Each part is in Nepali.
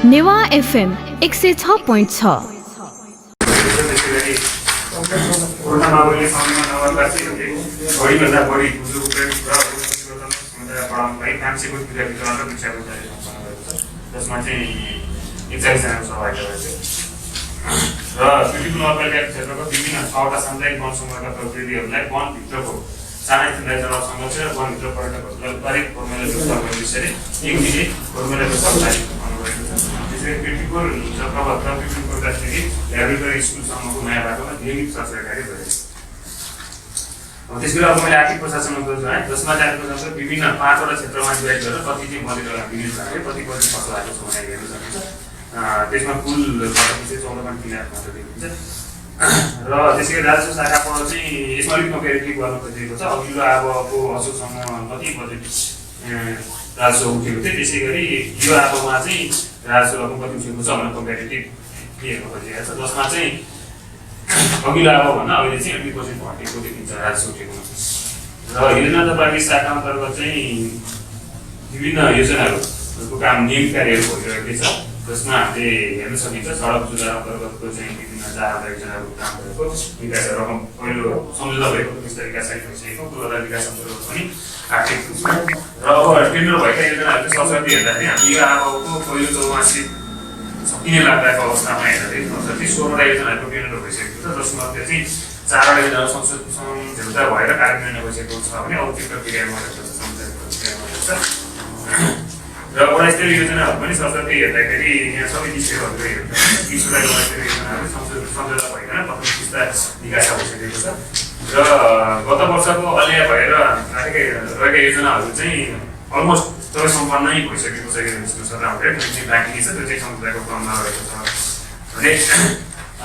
नेवा एफएम 106.6। कोरोना महामारीले समयमा नगरवासीहरूले बढीभन्दा बढी बुजुर्ग पढाउनलाई 500 को विद्यार्थी र शिक्षाको जारी सम्पन्न गरेको छ, जसमा चाहिँ 41 जना सहभागी रहेछ र पृथ्वी नगरपालिका क्षेत्रको विभिन्न 6वटा सामुदायिक वन समूहका प्रतिनिधिहरूलाई वनभित्रको साना ठुला जनावर संरक्षण र वनभित्र पर्यटकहरूलाई उत्पादित फर्मुला व्यवस्था गर्ने विषयले एक दिने फर्मुला व्यवस्था जारी गर्नु भएको छ। त्यसैले पृथ्वीको चक्रवात र विभिन्न प्रकारदेखि ल्याबोरेटरी स्कुलसम्मको नयाँ बाटोमा नियमित सरसरकारी भएको छ। त्यसैले अब मैले आर्थिक प्रशासनमा गर्छु है, जसमा चाहिँ प्रशासन विभिन्न 5वटा क्षेत्रमा डिभाइड गरेर कति चाहिँ मन्दिरलाई विनियोजन गरे, कति कति फसल आएको छ भनेर हेर्न सकिन्छ। त्यसमा कुल 14.3 मात्र देखिन्छ र त्यसैले राजस्व शाखाबाट चाहिँ यसमा अलिक कम्पेरिटिभ गर्न खोजिएको छ। अघिल्लो आबको असोजसम्म कति बजेट राजस्व उठेको थियो, त्यसै गरी यो आबमा चाहिँ राजस्व रकम कति उठेको छ भनेर कम्पेरिटिभ हेर्न खोजिएको छ, जसमा चाहिँ अघिल्लो आबभन्दा अहिले चाहिँ 80% घटेको देखिन्छ राजस्व उठेको। र योजना तथा शाखा अन्तर्गत चाहिँ विभिन्न योजनाहरूको काम नियमित कार्यहरू भइरहेको छ, जसमा हामीले हेर्न सकिन्छ। सडक सुधार अन्तर्गतको चाहिँ विभिन्न 4 योजनाहरू काम गरेको विकास रकम पहिलो सम्झौता भएको विस्तार विकास भइसकेको पूर्वाधार विकास अन्तर्गत पनि आर्थिक रूपमा र अब टेन्डर भएका योजनाहरू चाहिँ सरस्वती हेर्दाखेरि हामी यो आबको पहिलो चौमासिक सकिने लाग्दाको अवस्थामा हेर्दाखेरि सरस्वती 16वटा योजनाहरूको टेन्डर भइसकेको छ, जसमध्ये चाहिँ 4वटा योजना सम्झौता भएर कार्यान्वयन भइसकेको छ भने अब त्यो प्रक्रियामा रहेको छ, सम्झौता प्रक्रियामा रहेछ। र वडा स्तरीय योजनाहरू पनि सरस्वती हेर्दाखेरि यहाँ सबै डिस्ट्रिक्टहरूको हेर्दा 20वटा वडा स्तरीय योजनाहरू सम्झौता भइकन प्रथम किस्ता निकास भइसकेको छ र गत वर्षको अलिया भएर रहेका योजनाहरू चाहिँ अलमोस्ट सबै सम्पन्न नै भइसकेको छ। जस्तो सदाउँदै चाहिँ बाँकी छ, त्यो चाहिँ सम्झौताको क्रममा रहेको छ भने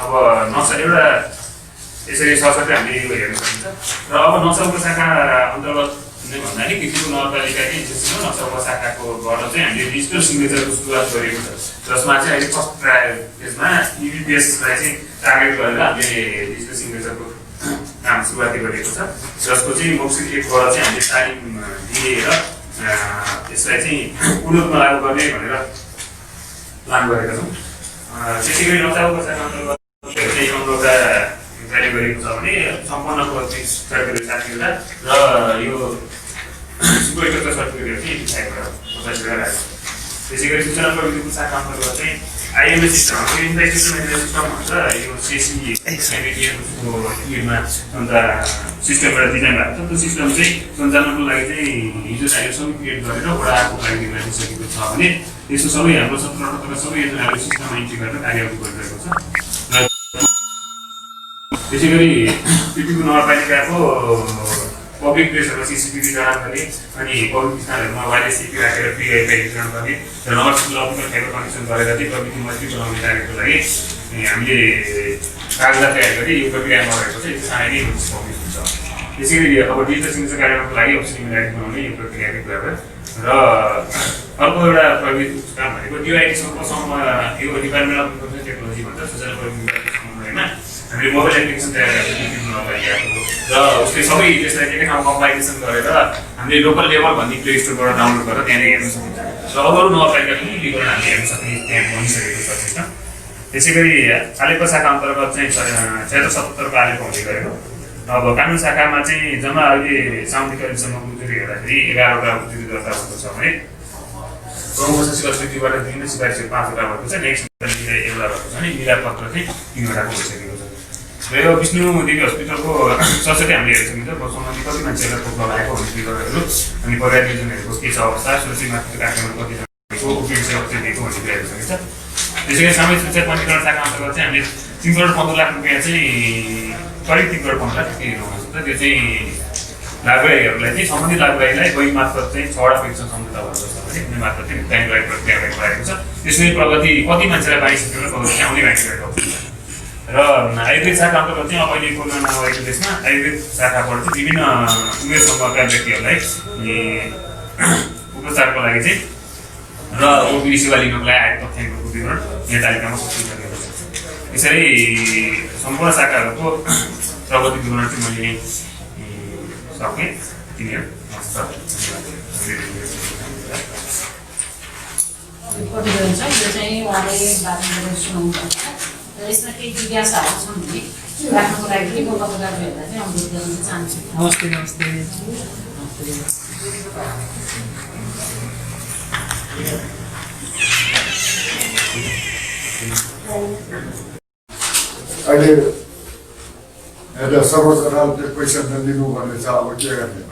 अब नक्सा एउटा यसरी सरस्वती हामीले यो हेर्न सकिन्छ। र अब नक्साको शाखा अन्तर्गत भन्दा नि पृथ्वीको नगरपालिकाकै नक्सा शाखाकोबाट चाहिँ हामीले डिजिटल सिग्नेचरको सुरुवात गरेको छ, जसमा चाहिँ अहिले फर्स्ट फेजमा इबिपिएसलाई चाहिँ टार्गेट गरेर हामीले डिजिटल सिग्नेचरको काम सुरुवाती गरेको छ, जसको चाहिँ मौखिक एकबाट चाहिँ हामीले तालिम दिएर यसलाई चाहिँ पूर्णरूपमा लागू गर्ने भनेर प्लान गरेका छौँ। त्यसै गरी नक्साको शाखा अन्तर्गत चाहिँ 15वटा जारी गरेको छ भने सम्पूर्ण सर्टिफिकेट 60वटा र यो सुपरवाइजरको सर्टिफिकेट चाहिँ 85वटा राखेको छ। त्यसै गरी सूचना प्रविधिको शाखा अन्तर्गत चाहिँ आइएमएस सिस्टम सिस्टम भन्छ, यो सेसिको युमा अन्त सिस्टम एउटा डिजाइन भएको छ। त्यो सिस्टम चाहिँ सञ्चालनको लागि चाहिँ हिजो चाहिँ सबै क्रिएट गरेर वडाको लागि दिइसकेको छ भने यसो सबै हाम्रो 17 सबै योजनाहरू सिस्टममा इन्ट्री गरेर कार्यहरू गरिरहेको छ। त्यसै गरी पृथ्वीको नगरपालिकाको पब्लिक प्लेसहरूमा सिसिटिभी जडान गर्ने अनि पब्लिक स्थानहरूमा वायरलेस सिपी राखेर फ्री वाइफाई वितरण गर्ने र नगरपालिकाको अप्टिकल फाइबर कनेक्सन गरेर चाहिँ प्रविधि मजबुत बनाउने कार्यको लागि हामीले कागजात तयार गरी यो प्रक्रियामा रहेको छ। यो चाँडै नै पब्लिक हुन्छ। त्यसै गरी अब डिजिटल सिग्नेचर कार्यक्रमको लागि अफिसियल मिलाइट बनाउने यो प्रक्रियाकै कुरा भयो। र अर्को एउटा प्रविधि काम भनेको डिआइटीसँग यो डिपार्टमेन्ट अफ इन्फर्मेसन टेक्नोलोजी भन्छ, सूचना प्रविधि समन्वयमा हामीले मोबाइल एप्लिकेसन तयार गरेको र उसले सबै त्यसलाई एकै ठाउँमा कम्पाइलेसन गरेर हामीले लोकल लेभल भन्ने प्ले स्टोरबाट डाउनलोड गरेर त्यहाँनिर हेर्न सकिन्छ र अरू नगरपालिका पनि लिगल हामीले हेर्न सक्ने त्यहाँ बनिसकेको छ सिस्टम। त्यसै गरी आलेको शाखा अन्तर्गत चाहिँ 76-77को आलेको हुने गरेको। अब कानुन शाखामा चाहिँ जम्मा अहिले सामुदायिक अहिलेसम्म उजुरी हेर्दाखेरि 11वटा उजुरी दर्ता भएको छ भने प्रमुख सचिव स्वीकृतिबाट दिने सिफारिसहरू 5वटा भएको छ, नेक्स्ट एउटा भएको छ अनि मिलापत्र चाहिँ 3वटाको भइसकेको छ। र यो विष्णु देवी हस्पिटलको सरस्वती हामीले हेर्न सकिन्छ, वर्षमा कति मान्छेहरूलाई खोप लगाएको हुने फिगरहरू अनि पर्याप्त योजनाहरूको के छ अवस्था, सुरक्षित मातृत्व कार्यक्रममा कतिजनाको उपयोग सेवा चाहिँ दिएको भन्ने कुरा हेर्न सकिन्छ। त्यसै गरी सामाजिक सुरक्षा पञ्जीकरण शाखा अन्तर्गत चाहिँ हामीले 3 करोड 15 लाख रुपियाँ चाहिँ करिब 3 करोड 15 लाख हेर्नु सक्छ। त्यो चाहिँ लाभग्राहीहरूलाई चाहिँ सम्बन्धित लाभग्राहीलाई बैङ्क मार्फत चाहिँ 6वटा पेन्सन सम्झौता भएको छ भने कुनै मार्फत चाहिँ ब्याङ्कलाई प्रक्रिया भएको छ। त्यसमै प्रगति कति मान्छेलाई बाँडिसकेर प्रगति आउने बाँकी रहेको छ। र आयुर्वेद शाखा अन्तर्गत चाहिँ अब अहिले कोरोना नभएको देशमा आयुर्वेद शाखाबाट चाहिँ विभिन्न उमेर समूहका व्यक्तिहरूलाई उपचारको लागि चाहिँ र ओपिडी सेवा लिनको लागि आएको तथ्याङ्कको विवरण यहाँ तालिकामा प्रस्तुत गरिएको छ। यसरी सम्पूर्ण शाखाहरूको प्रगति विवरण चाहिँ मैले सकेँ। तिनीहरू प्रतिवेदन छ यो चाहिँ उहाँले बात गरेर सुनाउनुहुन्छ र यसमा केही जिज्ञासाहरू छन् भने राख्नको लागि म पत्रकारहरूलाई चाहिँ अनुरोध गर्न चाहन्छु। नमस्ते नमस्ते अहिले एउटा सर्वोच्च अदालतले पैसा नदिनु भन्ने छ, अब के गर्ने,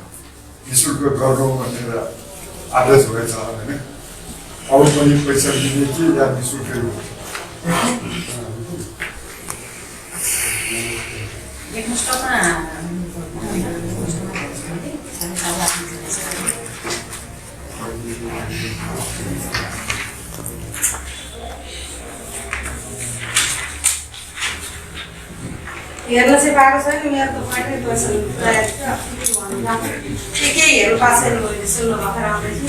निःशुल्क गर्नु भनेर आदेश भएछ होइन। अब पनि पैसा दिने कि या निःशुल्कै हो? हेर्न चाहिँ पाएको छैन, मेरो त पार्टी पैसा के हेर्नु पाएको छैन, मैले सुन्नु भर्खर आउँदैछु।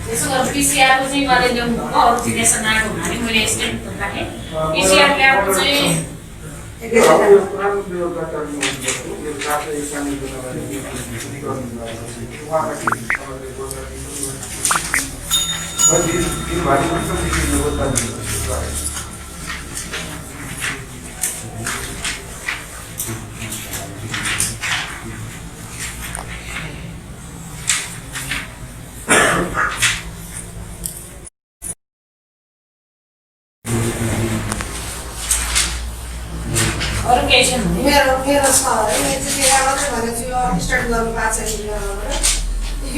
यसो गरेर पिसिआरको चाहिँ उहाँले ल्याउनु भएको अरू जिज्ञासा नआएको हुनाले मैले यसले राखेँ। पिसिआर ल्याएको चाहिँ अरू केही छन् भने मेरो छ है, मैले चाहिँ त्यहाँ मात्रै भनेको छु, यो स्टार्ट गर्नु पाएको छैन।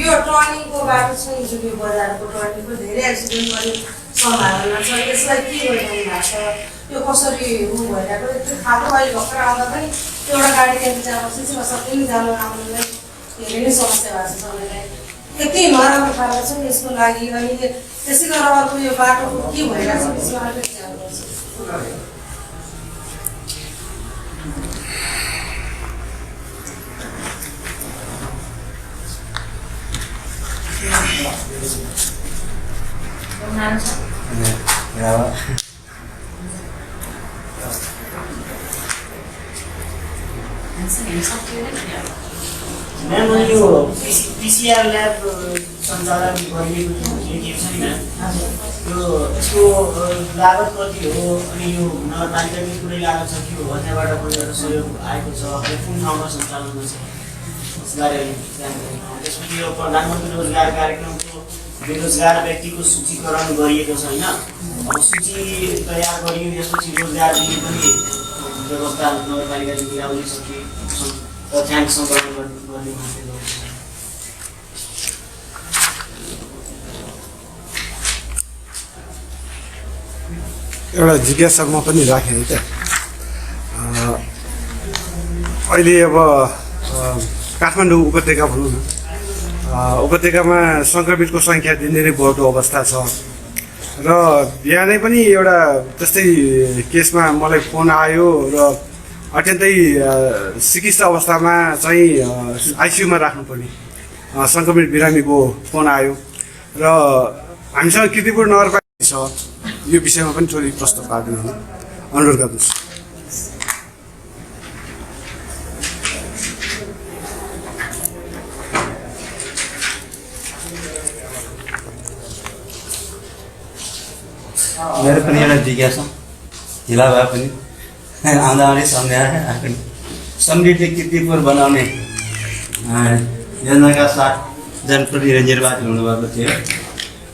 यो टर्निङको बाटो छ नि, जुन यो बजारको टर्निङको धेरै एक्सिडेन्ट गर्ने सम्भावना छ। यसलाई के गरिरहनु भएको छ, यो कसरी भइरहेको त्यो खालको अहिले भर्खर आउँदा पनि एउटा गाडी त्यहाँ जानुपर्छ, सबै जानु आउनुलाई धेरै नै समस्या भएको छ सबैलाई। यति नराम्रो खालको छ यसको लागि। अनि त्यसै गरेर अर्को यो बाटोको के भइरहेको छ त्यसमा अलिकति जानुपर्छ। म्याम यो पिसिआर ल्याब सञ्चालन गरिएको के छ नि म्याम, यो यसको लागत कति हो अनि यो नगरपालिकाकै कुनै लागत छ कि हो त्यहाँबाट पनि एउटा सहयोग आएको छ, कुन ठाउँमा सञ्चालन गर्छ यसबारे त्यसपछि यो प्रधानमन्त्री रोजगार कार्यक्रमको बेरोजगार व्यक्तिको सूचीकरण गरिएको छ होइन। अब सूची तयार गरियो, यसपछि रोजगार दिने पनि व्यवस्था नगरपालिकाले मिलाउने छ कि तथ्याङ्क सङ्कलन गर्ने मान्छे एउटा जिज्ञासा म पनि राखेँ है त। अहिले अब काठमाडौँ उपत्यका भनौँ न, उपत्यकामा सङ्क्रमितको सङ्ख्या दिनदिनै बढ्दो अवस्था छ र बिहानै पनि एउटा त्यस्तै केसमा मलाई फोन आयो र अत्यन्तै सिकिस्त अवस्थामा चाहिँ आइसियुमा राख्नुपर्ने सङ्क्रमित बिरामीको फोन आयो र हामीसँग कीर्तिपुर नगरपालिका छ, यो विषयमा पनि थोरै प्रस्ताव पारिदिनु अनुरोध गर्नुहोस्। मेरो पनि एउटा जिज्ञासा ढिला भए पनि आउँदा आउँदै सम्झाएर आएको समृद्धि कीर्तिपुर बनाउने योजनाका साथ जनप्रतिनिधि निर्वाचित हुनुभएको थियो।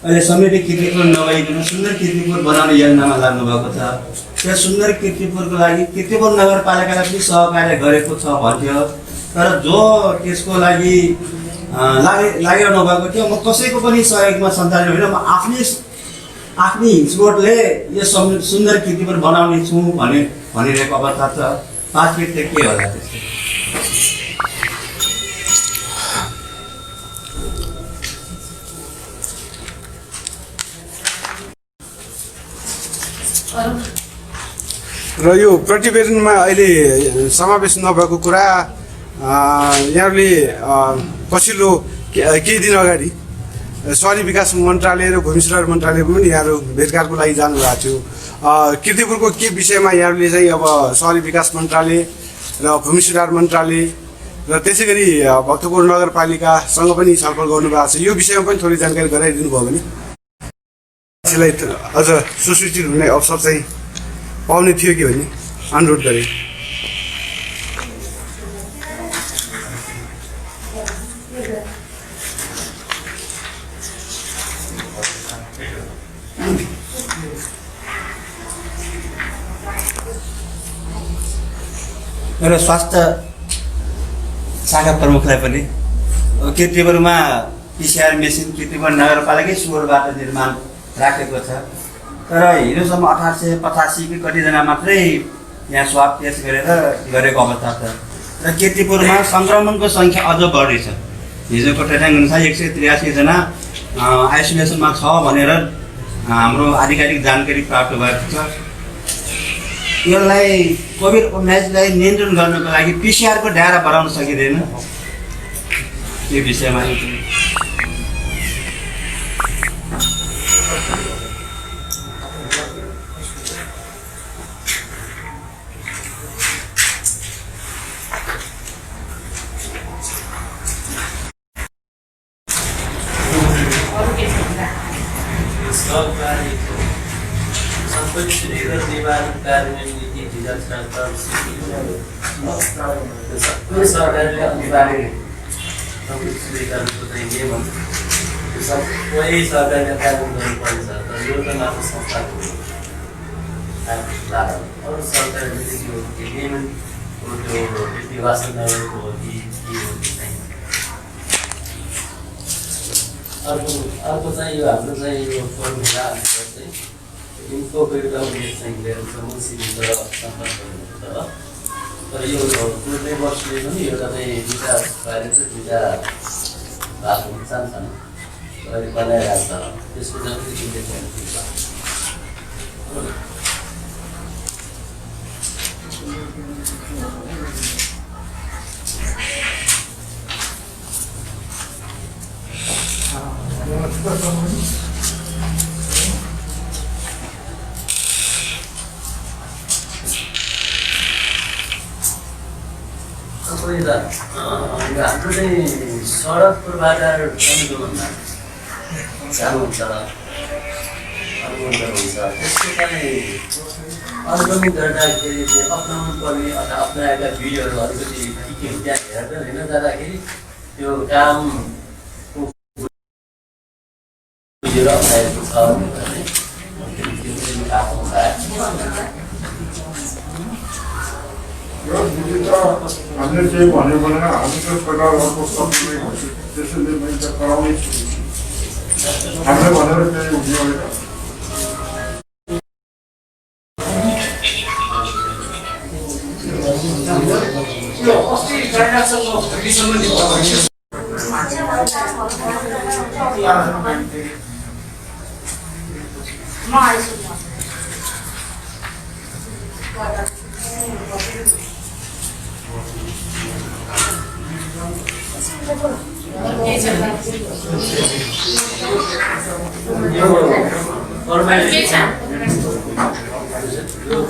अहिले समृद्धि कीर्तिपुर नभइकन सुन्दर कीर्तिपुर बनाउने योजनामा लाग्नुभएको छ। त्यो सुन्दर कीर्तिपुरको लागि कीर्तिपुर नगरपालिकाले पनि सहकार्य गरेको छ भन्थ्यो, तर जो त्यसको लागि लागिरहनु भएको थियो, म कसैको पनि सहयोगमा सञ्चालन होइन, म आफ्नै हिचकोटले यो सुन्दर कीर्तिपुर बनाउने छु भनिरहेको अवस्था छ। 5 मिनट के होला त्यस्तो? र यो प्रतिवेदनमा अहिले समावेश नभएको कुरा यहाँले पछिल्लो केही दिन अगाडि शहरी विकास मन्त्रालय र भूमि सुधार मन्त्रालयमा पनि यहाँहरू भेटघाटको लागि जानुभएको थियो। कीर्तिपुरको के विषयमा यहाँहरूले चाहिँ अब शहरी विकास मन्त्रालय र भूमि सुधार मन्त्रालय र त्यसै गरी भक्तपुर नगरपालिकासँग पनि छलफल गर्नुभएको छ, यो विषयमा पनि थोरै जानकारी गराइदिनु भयो भने। क्षेत्रवासीलाई अझ सुसूचित हुने अवसर चाहिँ पाउने थियो कि भन्ने अनुरोध गरेँ। र स्वास्थ्य शाखा प्रमुखलाई पनि किर्तिपुरमा पिसिआर मेसिन किर्तिपुर नगरपालिकै सुरबाट निर्माण राखेको छ, तर हिजोसम्म 1885 कि कतिजना मात्रै यहाँ स्वाब टेस्ट गरेको अवस्था छ र किर्तिपुरमा सङ्क्रमणको सङ्ख्या अझ बढेछ। हिजोको तथ्याङ्क अनुसार 183 जना आइसोलेसनमा छ भनेर हाम्रो आधिकारिक जानकारी प्राप्त भएको छ। यसलाई कोभिड-19लाई नियन्त्रण गर्नको लागि पिसिआरको दायरा बढाउन सकिँदैन, यो विषयमा सरकारले अनिवार्य स्वीकार्नु चाहिने सबै सरकारले कानुन गर्नुपर्छ। तर यो त मात्र संस्थाको अरू सरकारले त्यो व्यक्तिवासन नगरेको हो कि के हो चाहिँ। अर्को चाहिँ यो हाम्रो चाहिँ यो फर्मुला अनुसार चाहिँ इन्फोपेड चाहिँ लिएर मुन्सिपल सम्पर्क गर्नुहुन्छ। तर यो पूर्णे वर्षले पनि एउटा चाहिँ दुईवटा बाहिर चाहिँ दुईवटा भएको सानसानो अहिले बनाइरहेको छ, त्यसको जानकारी हाम्रो चाहिँ सडक पूर्वाधार अनुगमनमा सानो हुन्छ अनुगमन हुन्छ, त्यसको चाहिँ अनुगमन गर्दाखेरि चाहिँ अप्नाउनु पर्ने अथवा अप्नाएका विधिहरू अलिकति के त्यहाँ हेर्दै होइन जाँदाखेरि त्यो काम बुझेर अप्नाएको छ भनेर हामीले केही भन्यो भने हामी त सरकार अर्को सक्ने हुन्छ, त्यसैले मैले त गराउनै छु। हामीले भनेर केही हुने होइन।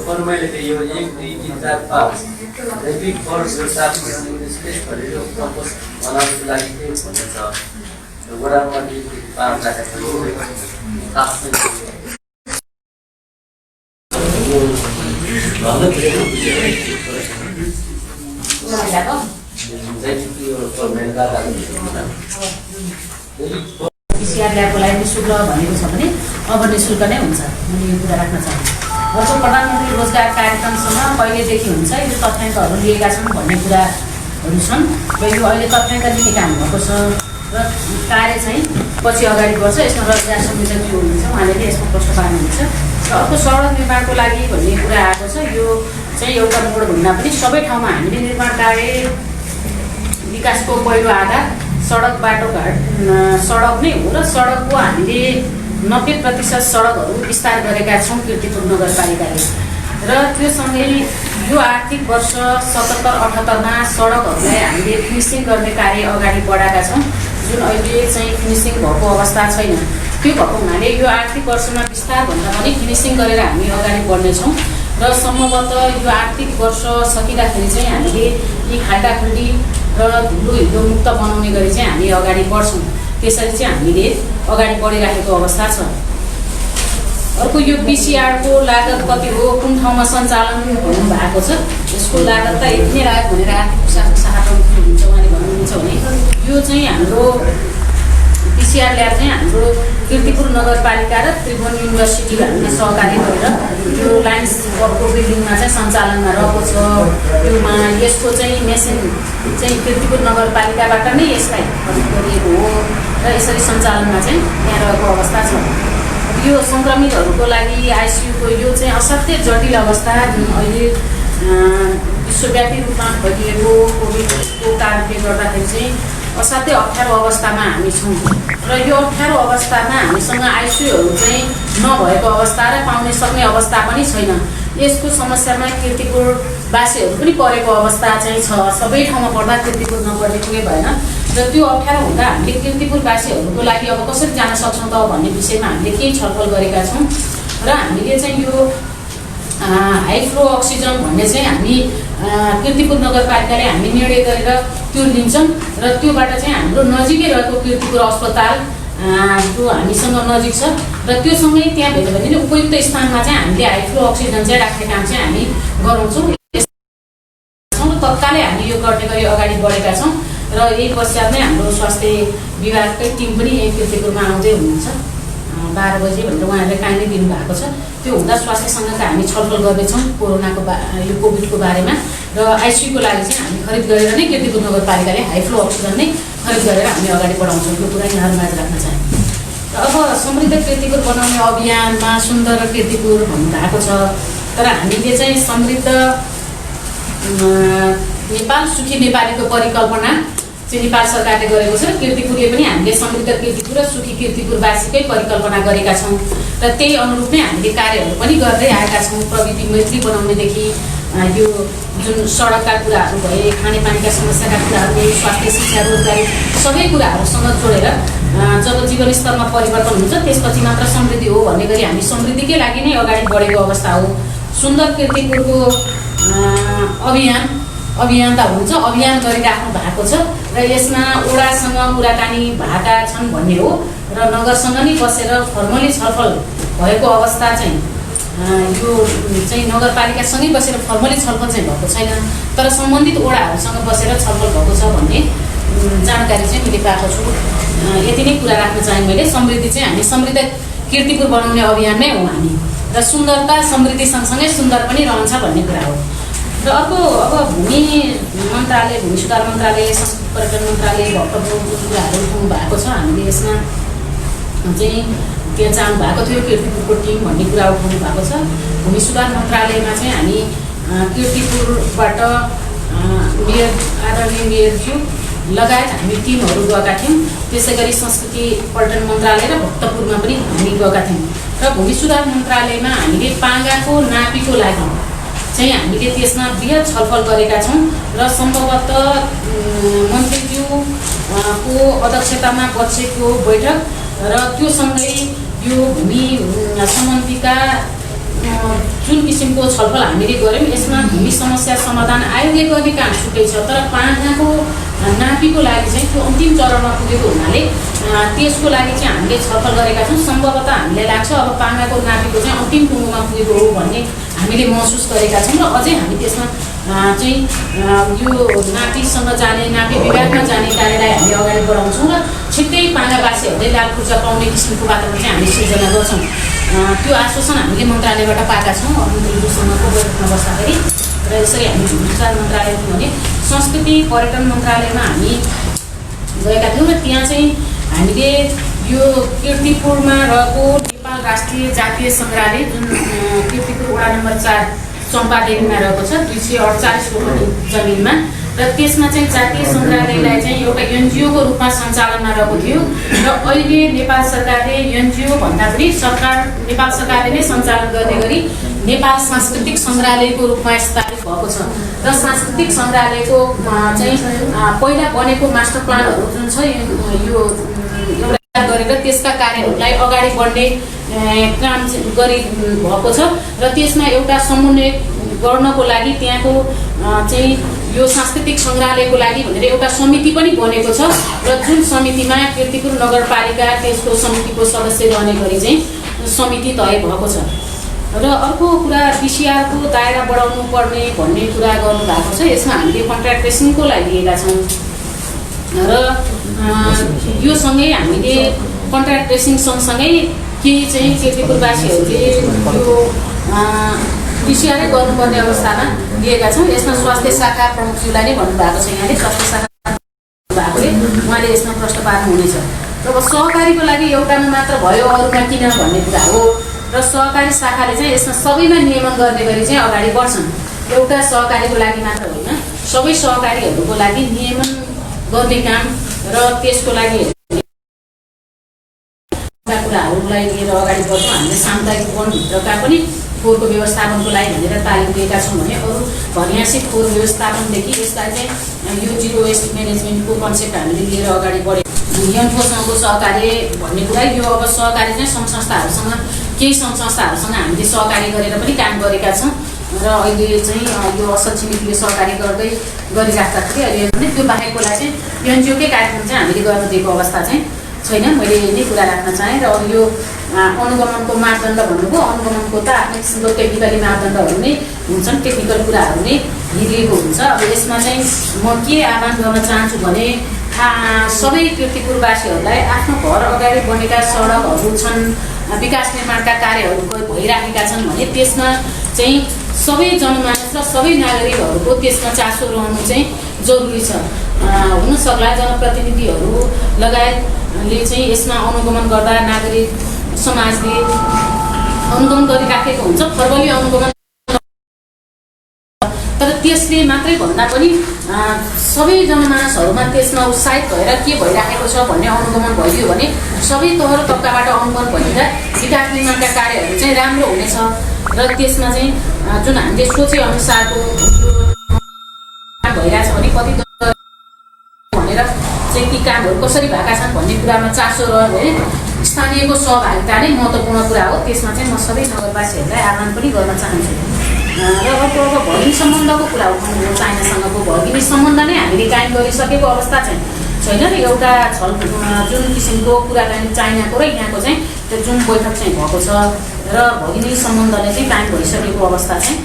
फर्माइलिटी यो 1 2 3 4 5 बिग फोर्स स्थापित गर्ने स्पेस भनेर कम्पोस्ट बनाउनको लागि के भन्ने छ। यो वडामा पार राखेको पिसिआर ल्याबको लागि निःशुल्क भनेको छ भने अब निःशुल्क नै हुन्छ। मैले यो कुरा राख्न चाहन्छु। अर्को प्रधानमन्त्री रोजगार कार्यक्रमसँग कहिलेदेखि हुन्छ यो तथ्याङ्कहरू लिएका छन् भन्ने कुराहरू छन् र यो अहिले तथ्याङ्क लिने काम भएको छ र कार्य चाहिँ पछि अगाडि बढ्छ। यसमा रोजगार संयोजक जो हुनुहुन्छ उहाँले नै यसमा प्रश्न पार्नुहुन्छ। र अर्को सडक निर्माणको लागि भन्ने कुरा आएको छ। यो चाहिँ एउटा मोडभन्दा पनि सबै ठाउँमा हामीले निर्माण कार्य विकासको पहिलो आधार सडक बाटोघाट सडक नै हो र सडकको हामीले 90% सडकहरू विस्तार गरेका छौँ किर्तिपुर नगरपालिकाले। र त्यो सँगै यो आर्थिक वर्ष 77-78मा सडकहरूलाई हामीले फिनिसिङ गर्ने कार्य अगाडि बढाएका छौँ, जुन अहिले चाहिँ फिनिसिङ भएको अवस्था छैन। त्यो भएको हुनाले यो आर्थिक वर्षमा विस्तारभन्दा पनि फिनिसिङ गरेर हामी अगाडि बढ्नेछौँ र सम्भवतः यो आर्थिक वर्ष सकिँदाखेरि चाहिँ हामीले यी खाल्डाखुल्डी र धुलो हिलो मुक्त बनाउने गरी चाहिँ हामी अगाडि बढ्छौँ। त्यसरी चाहिँ हामीले अगाडि बढिराखेको अवस्था छ। अर्को यो पिसिआरको लागत कति हो, कुन ठाउँमा सञ्चालन हुनुभएको छ, यसको लागत त यति नै लाग्यो भनेर आर्थिक प्रशासन शाखा हुन्छ उहाँले भन्नुहुन्छ भने यो चाहिँ हाम्रो पिसिआर ल्याब चाहिँ हाम्रो कीर्तिपुर नगरपालिका र त्रिभुवन युनिभर्सिटी हामीले सहकारी गरेर यो लाइन्स क्लबको बिल्डिङमा चाहिँ सञ्चालनमा रहेको छ। त्योमा यसको चाहिँ मेसिन चाहिँ कीर्तिपुर नगरपालिकाबाट नै यसलाई खरिद गरिएको हो र यसरी सञ्चालनमा चाहिँ त्यहाँ रहेको अवस्था छ। यो सङ्क्रमितहरूको लागि आइसियुको यो चाहिँ असाध्यै जटिल अवस्था जुन अहिले विश्वव्यापी रूपमा भइएको कोभिडको कारणले गर्दाखेरि चाहिँ असाध्यै अप्ठ्यारो अवस्थामा हामी छौँ र यो अप्ठ्यारो अवस्थामा हामीसँग आइसियुहरू चाहिँ नभएको अवस्था र पाउन सक्ने अवस्था पनि छैन। यसको समस्यामा कीर्तिपुरवासीहरू पनि परेको अवस्था चाहिँ छ। सबै ठाउँमा पर्दा कीर्तिपुर नपर्ने कुनै भएन र त्यो अप्ठ्यारो हुँदा हामीले कीर्तिपुरवासीहरूको लागि अब कसरी जान सक्छौँ त भन्ने विषयमा हामीले केही छलफल गरेका छौँ र हामीले चाहिँ यो हाई फ्लो अक्सिजन भन्ने चाहिँ हामी कीर्तिपुर नगरपालिकाले हामी निर्णय गरेर त्यो लिन्छौँ र त्योबाट चाहिँ हाम्रो नजिकै रहेको कीर्तिपुर अस्पताल जो हामीसँग नजिक छ र त्योसँगै त्यहाँ भेट्यो भने उपयुक्त स्थानमा चाहिँ हामीले हाई फ्लो अक्सिजन चाहिँ राख्ने काम चाहिँ हामी गराउँछौँ। तत्कालै हामी यो गर्ने गरी अगाडि बढेका छौँ र यही पश्चात नै हाम्रो स्वास्थ्य विभागकै टिम पनि यही कीर्तिपुरमा आउँदै हुनुहुन्छ 12 बजे भनेर उहाँहरूले काहीँ दिनुभएको छ। त्यो हुँदा स्वास्थ्यसँगका हामी छलफल गर्दैछौँ कोरोनाको यो कोभिडको बारेमा र आइसियुको लागि चाहिँ हामी खरिद गरेर नै कीर्तिपुर नगरपालिकाले हाई फ्लो अक्सिजन नै खरिद गरेर हामी अगाडि बढाउँछौँ। यो कुरा यहाँहरूमाझ राख्न चाहे। र अब समृद्ध कीर्तिपुर बनाउने अभियानमा सुन्दर कीर्तिपुर भन्नुभएको छ तर हामीले चाहिँ समृद्ध नेपाल सुखी नेपालीको परिकल्पना चाहिँ नेपाल सरकारले गरेको छ। कीर्तिपुरले पनि हामीले समृद्ध कीर्तिपुर र सुखी कीर्तिपुरवासीकै परिकल्पना गरेका छौँ र त्यही अनुरूप नै हामीले कार्यहरू पनि गर्दै आएका छौँ। प्रविधि मैत्री बनाउनेदेखि यो जुन सडकका कुराहरू भए, खानेपानीका समस्याका कुराहरू, स्वास्थ्य शिक्षा रोजगारी सबै कुराहरूसँग जोडेर जब जीवनस्तरमा परिवर्तन हुन्छ त्यसपछि मात्र समृद्धि हो भन्ने गरी हामी समृद्धिकै लागि नै अगाडि बढेको अवस्था हो। सुन्दर कीर्तिपुरको अभियान त हुन्छ, अभियान गरिराख्नु भएको छ र यसमा ओडासँग कुराकानी भएका छन् भन्ने हो र नगरसँग नै बसेर फर्मली छलफल भएको अवस्था चाहिँ यो चाहिँ नगरपालिकासँगै बसेर फर्मली छलफल चाहिँ भएको छैन तर सम्बन्धित ओडाहरूसँग बसेर छलफल भएको छ भन्ने जानकारी चाहिँ मैले पाएको छु। यति नै कुरा राख्न चाहे मैले। समृद्धि चाहिँ हामी समृद्ध कीर्तिपुर बनाउने अभियानमै हौँ हामी र सुन्दरता समृद्धि सँगसँगै सुन्दर पनि रहन्छ भन्ने कुरा हो। र अर्को अब भूमि मन्त्रालय, भूमि सुधार मन्त्रालय, संस्कृति पर्यटन मन्त्रालय भक्तपुरको कुराहरू उठाउनु भएको छ। हामीले यसमा चाहिँ त्यहाँ जानु भएको थियो कीर्तिपुरको टिम भन्ने कुरा उठाउनु भएको छ। भूमि सुधार मन्त्रालयमा चाहिँ हामी कीर्तिपुरबाट मेयर आदरणीय मेयरज्यू लगायत हामी टिमहरू गएका थियौँ। त्यसै गरी संस्कृति पर्यटन मन्त्रालय र भक्तपुरमा पनि हामी गएका थियौँ र भूमि सुधार मन्त्रालयमा हामीले पाङ्गाको नापीको लागि चाहिँ हामीले त्यसमा बृहत छलफल गरेका छौँ र सम्भवतः मन्त्रीज्यूको अध्यक्षतामा बसेको बैठक र त्यो सँगै यो भूमि सम्बन्धीका जुन किसिमको छलफल हामीले गऱ्यौँ यसमा भूमि समस्या समाधान आयोगले गर्ने काम छुट्टै छ तर पाङ्गाको नापीको लागि चाहिँ त्यो अन्तिम चरणमा पुगेको हुनाले त्यसको लागि चाहिँ हामीले छलफल गरेका छौँ। सम्भवतः हामीलाई लाग्छ अब पाङ्गाको नापीको चाहिँ अन्तिम टुङ्गोमा पुगेको हो भन्ने हामीले महसुस गरेका छौँ र अझै हामी त्यसमा चाहिँ यो नापीसँग जाने, नापी विभागमा जाने कार्यलाई हामी अगाडि बढाउँछौँ र छिट्टै पाङ्गावासीहरूले लाभ ऊर्जा पाउने किसिमको वातावरण चाहिँ हामी सिर्जना गर्छौँ। त्यो आश्वासन हामीले मन्त्रालयबाट पाएका छौँ मन्त्रीज्यूसँगको बैठकमा बस्दाखेरि र यसरी हामी भूमि सुधार मन्त्रालय भने संस्कृति पर्यटन मन्त्रालयमा हामी गएका थियौँ र त्यहाँ चाहिँ हामीले यो कीर्तिपुरमा रहेको नेपाल राष्ट्रिय जातीय सङ्ग्रहालय जुन कीर्तिपुर वडा नम्बर 4 चम्पादेवीमा रहेको छ 248 रोपनी जमिनमा र त्यसमा चाहिँ जातीय सङ्ग्रहालयलाई चाहिँ एउटा एनजिओको रूपमा सञ्चालनमा रहेको थियो र अहिले नेपाल सरकारले एनजिओ भन्दा पनि नेपाल सरकारले नै सञ्चालन गर्ने गरी नेपाल सांस्कृतिक सङ्ग्रहालयको रूपमा स्थापित भएको छ र सांस्कृतिक सङ्ग्रहालयको चाहिँ पहिला बनेको मास्टर प्लानहरू जुन छ यो एउटा गरेर त्यसका कार्यहरूलाई अगाडि बढ्ने काम गरि भएको छ र त्यसमा एउटा समन्वय गर्नको लागि त्यहाँको चाहिँ यो सांस्कृतिक सङ्ग्रहालयको लागि भनेर एउटा समिति पनि बनेको छ र जुन समितिमा कीर्तिपुर नगरपालिका त्यसको समितिको सदस्य रहने गरी चाहिँ समिति तय भएको छ। र अर्को कुरा पिसिआरको दायरा बढाउनु पर्ने भन्ने कुरा गर्नुभएको छ। यसमा हामीले कन्ट्र्याक्ट ट्रेसिङको लागि लिएका छौँ र यो सँगै हामीले कन्ट्र्याक्ट ट्रेसिङ सँगसँगै केही चाहिँ कीर्तिपुरवासीहरूले यो पिसिआरै गर्नुपर्ने अवस्थामा लिएका छौँ। यसमा स्वास्थ्य शाखा प्रमुखज्यूलाई नै भन्नुभएको छ, यहाँले स्वास्थ्य शाखा भएकोले उहाँले यसमा प्रश्न पार्नुहुनेछ। र अब सहकारीको लागि एउटामा मात्र भयो अरूमा किन भन्ने कुरा हो र सहकारी शाखाले चाहिँ यसमा सबैमा नियमन गर्ने गरी चाहिँ अगाडि बढ्छन्। एउटा सहकारीको लागि मात्र होइन, सबै सहकारीहरूको लागि नियमन गर्ने काम र त्यसको लागि कुराहरूलाई लिएर अगाडि बढ्छौँ। हामीले सामुदायिक वनभित्रका पनि फोहोरको व्यवस्थापनको लागि भनेर तालिम दिएका छौँ भने अरू भनियासिक फोहोर व्यवस्थापनदेखि यसलाई चाहिँ यो जिरो वेस्ट म्यानेजमेन्टको कन्सेप्ट हामीले लिएर अगाडि बढ्यौँ। एनफोर्समेन्टको सहकार्य भन्ने कुरा यो अब सहकारी चाहिँ सङ्घ संस्थाहरूसँग केही सङ्घ संस्थाहरूसँग हामीले सहकारी गरेर पनि काम गरेका छौँ र अहिले चाहिँ यो असल छिमेकीले सहकारी गर्दै गरिराख्दाखेरि अहिले पनि त्यो बाहेकको लागि चाहिँ एनजिओकै कार्यक्रम चाहिँ हामीले गर्न दिएको अवस्था चाहिँ छैन। मैले यही कुरा राख्न चाहेँ। र अब यो अनुगमनको मापदण्ड भन्नुभयो, अनुगमनको त आफ्नै किसिमको टेक्निकली मापदण्डहरू नै हुन्छन्, टेक्निकल कुराहरू नै हेरिएको हुन्छ। अब यसमा चाहिँ म के आह्वान गर्न चाहन्छु भने सबै कीर्तिपुरवासीहरूलाई आफ्नो घर अगाडि बनेका सडकहरू छन्, विकास निर्माणका कार्यहरू भइराखेका छन् भने त्यसमा चाहिँ सबै जनमानस र सबै नागरिकहरूको त्यसमा चासो रहनु चाहिँ जरुरी छ। हुनसक्ला जनप्रतिनिधिहरू लगायतले चाहिँ यसमा अनुगमन गर्दा नागरिक समाजले अनुगमन गरिराखेको हुन्छ, फर्बली अनुगमन, तर त्यसले मात्रै भन्दा पनि सबै जनमानसहरूमा त्यसमा उत्साहित भएर के भइराखेको छ भन्ने अनुगमन भइदियो भने सबै तह र तब्काबाट अनुगमन भएर विकास निर्माणका कार्यहरू चाहिँ राम्रो हुनेछ र त्यसमा चाहिँ जुन हामीले सोचे अनुसारको भइरहेछ भने कति भनेर चाहिँ ती कामहरू कसरी भएका छन् भन्ने कुरामा चासो रह्यो भने स्थानीयको सहभागिता नै महत्त्वपूर्ण कुरा हो। त्यसमा चाहिँ म सबै नगरवासीहरूलाई आह्वान पनि गर्न चाहन्छु। र अर्को अब भगिनी सम्बन्धको कुरा उठाउनु, चाइनासँगको भगिनी सम्बन्ध नै हामीले कायम गरिसकेको अवस्था चाहिँ छैन र एउटा छल जुन किसिमको कुराकानी चाइनाको र यहाँको चाहिँ त्यो जुन बैठक चाहिँ भएको छ र भगिनी सम्बन्धले चाहिँ कायम भइसकेको अवस्था चाहिँ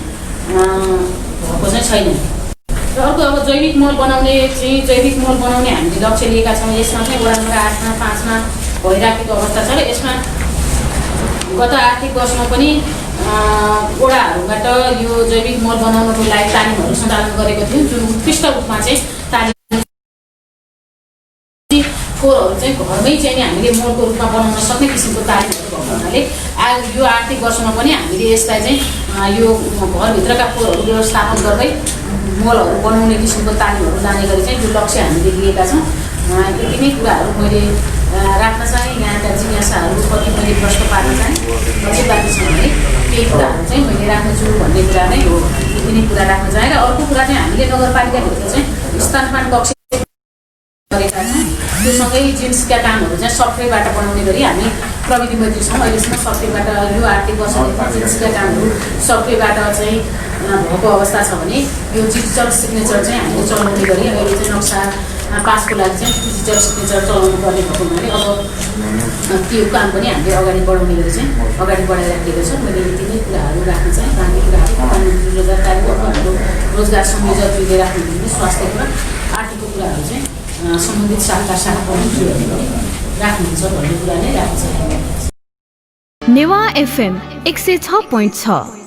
भएको चाहिँ छैन। र अर्को अब जैविक मल बनाउने हामीले लक्ष्य लिएका छौँ। यसमा चाहिँ वडा नम्बर 8 मा 5 मा भइराखेको अवस्था छ र यसमा गत आर्थिक वर्षमा पनि वडाहरूबाट यो जैविक मल बनाउनको लागि तालिमहरू सञ्चालन गरेको थियो, जुन उत्कृष्ट रूपमा चाहिँ तालिम फोहोरहरू चाहिँ घरमै चाहिँ हामीले मलको रूपमा बनाउन सक्ने किसिमको तालिमहरू भएको हुनाले यो आर्थिक वर्षमा पनि हामीले यसलाई चाहिँ यो घरभित्रका फोहोरहरू व्यवस्थापन गर्दै मलहरू बनाउने किसिमको तालिमहरू जाने गरी चाहिँ यो लक्ष्य हामीले लिएका छौँ। यति नै कुराहरू मैले राख्न चाहेँ। यहाँका जिज्ञासाहरू कति मैले प्रश्न पार्न चाहेँ, अझै बाँकी छ भने केही कुराहरू चाहिँ मैले राख्नेछु भन्ने कुरा नै हो। यति नै कुरा राख्न चाहेँ। र अर्को कुरा चाहिँ हामीले नगरपालिकाभित्र चाहिँ स्तनपान कक्ष गरेका छौँ। त्योसँगै जिन्सका कामहरू चाहिँ सफ्टवेयरबाट बनाउने गरी हामी प्रविधि मैत्री छौँ। अहिलेसम्म सफ्टवेयरबाट यो आर्थिक वर्षदेखि जिन्सका कामहरू सफ्टवेयरबाट चाहिँ भएको अवस्था छ भने यो डिजिटल सिग्नेचर चाहिँ हामीले चलाउने गरी अहिले चाहिँ नक्सा पासको लागि चाहिँ डिजिटल सिग्नेचर चलाउनु पर्ने भएको हुनाले अब त्यो काम पनि हामीले अगाडि बढाउने गरी चाहिँ अगाडि बढाइराखेको छ। मैले यति नै कुराहरू राख्न चाहेँ। बाँकी कुराहरू प्रधानमन्त्री रोजगार कार्यक्रम हाम्रो रोजगार संयोजकले राख्नुहुने स्वास्थ्यको र आर्थिकको कुराहरू चाहिँ सम्बन्धित शाखा प्रमुखहरूले राख्नुहुन्छ भन्ने कुरा नै राख्न चाहेँ। नेवा FM 106.6